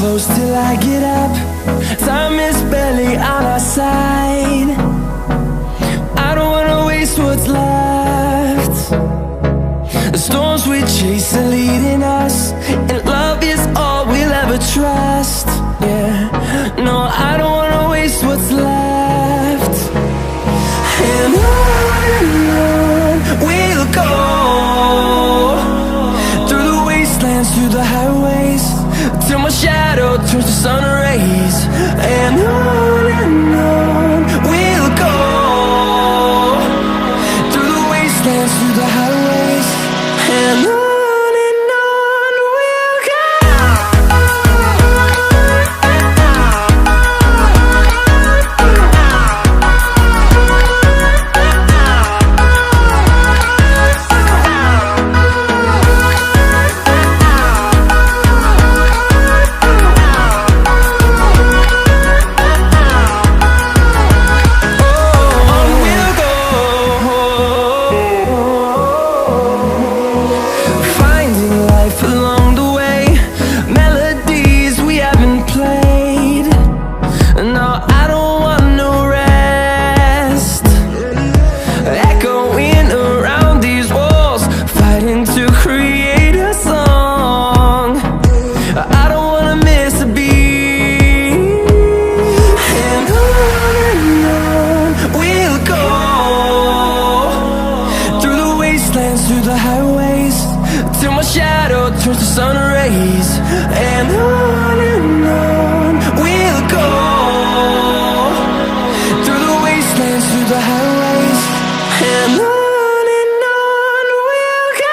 close till I get up. Time is barely on our side. I don't wanna waste what's left. The storms we chase are leading us, and love is all we'll ever trust. Yeah, no, I don't wanna waste what's left. And on we'll go, through the wastelands, through the highways, till my shadow turns to sun rays. And on we'll go, through the wastelands, through the highways, and on we'll go. Through the highways, till my shadow turns to sun rays. And on we'll go, through the wastelands, through the highways, and on we'll go.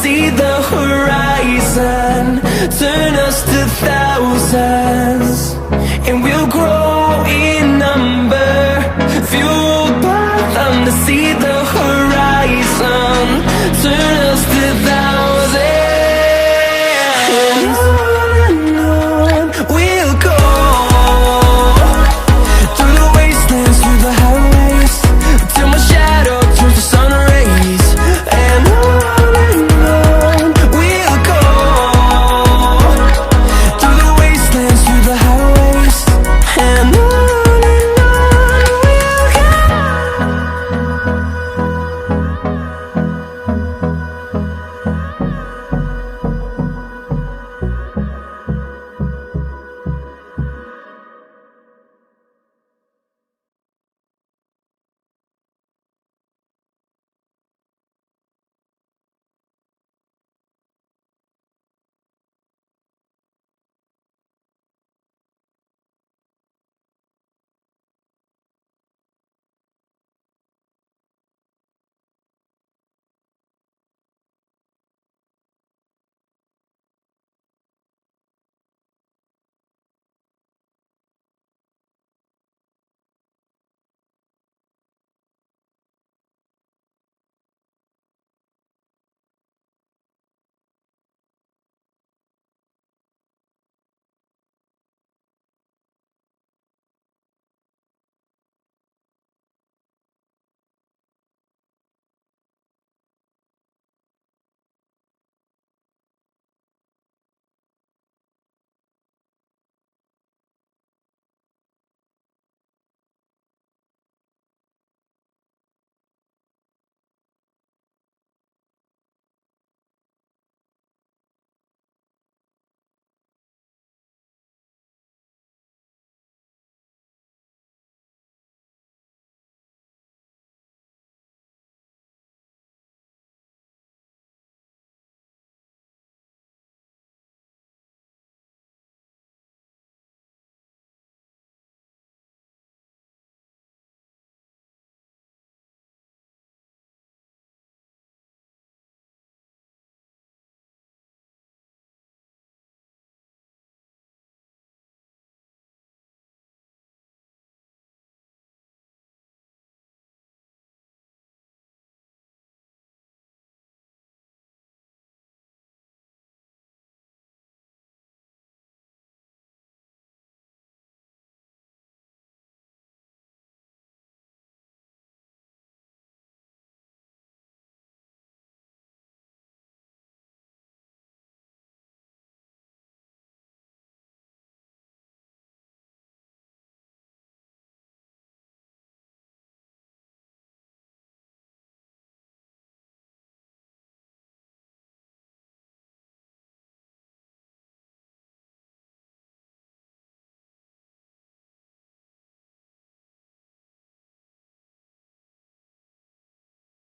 See the horizon turn us to thousands, and we'll grow in number, fueled by them to see the horizon turn